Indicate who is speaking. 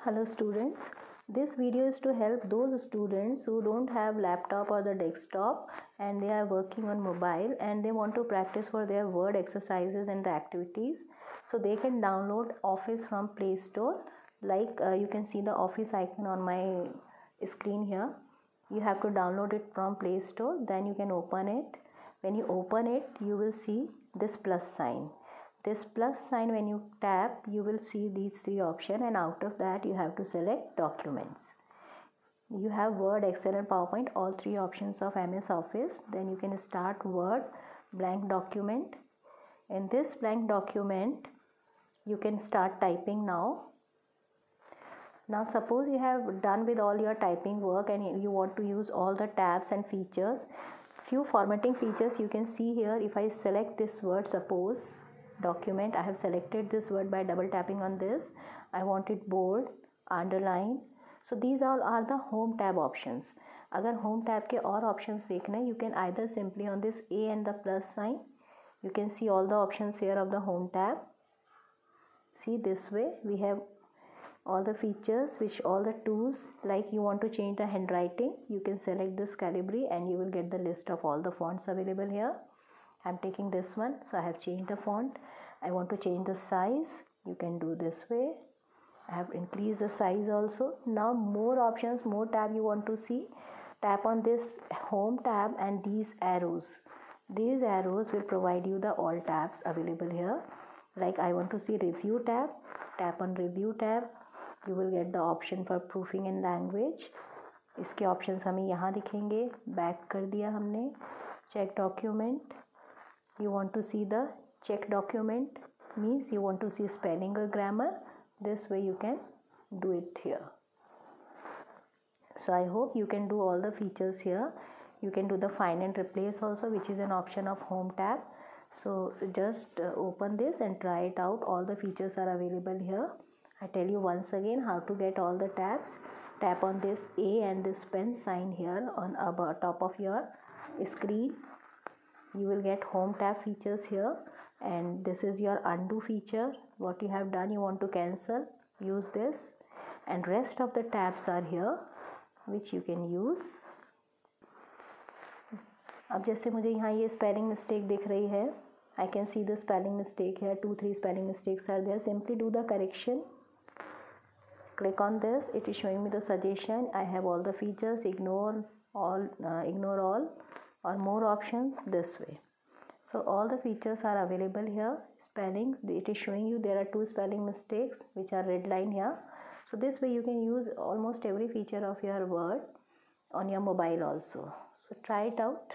Speaker 1: Hello students, this video is to help those students who don't have laptop or the desktop and they are working on mobile and they want to practice for their word exercises and the activities. So they can download Office from Play Store. You can see the Office icon on my screen here. You have to download it from Play Store, then you can open it. When you open it, you will see this plus sign. This plus sign, when you tap, you will see these three options, and out of that you have to select documents. You have Word, Excel and PowerPoint, all three options of MS Office. Then you can start Word, blank document. In this blank document, you can start typing now. Now suppose you have done with all your typing work and you want to use all the tabs and features. Few formatting features you can see here. If I select this word, suppose document, I have selected this word by double tapping on this. I want it bold, underline. So these all are the home tab options. अगर home tab के और options देखना, you can either simply on this A and the plus sign, you can see all the options here of the home tab. See, this way we have all the features, which all the tools, like you want to change the handwriting, you can select this Calibri and you will get the list of all the fonts available here. I'm taking this one, so I have changed the font. I want to change the size, you can do this way. I have increased the size also. Now more options, more tab you want to see, tap on this home tab and these arrows. These arrows will provide you the all tabs available here. Like I want to see review tab, tap on review tab. You will get the option for proofing and language. इसके options हमें यहाँ दिखेंगे. Back कर दिया हमने. Check document. You want to see the check document, means you want to see spelling or grammar. This way you can do it here. So I hope you can do all the features here. You can do the find and replace also, which is an option of home tab. So just open this and try it out. All the features are available here. I tell you once again how to get all the tabs. Tap on this A and this pen sign here on top of your screen. You will get home tab features here, and this is your undo feature. What you have done, you want to cancel, use this, and rest of the tabs are here which you can use. अब जैसे मुझे यहाँ ये spelling mistake दिख रही है, I can see the spelling mistake here. 2-3 spelling mistakes are there. Simply do the correction. Click on this. It is showing me the suggestion. I have all the features. Ignore all, or more options this way. So all the features are available here. Spelling, it is showing you there are 2 spelling mistakes which are red line here. So this way you can use almost every feature of your Word on your mobile also. So try it out.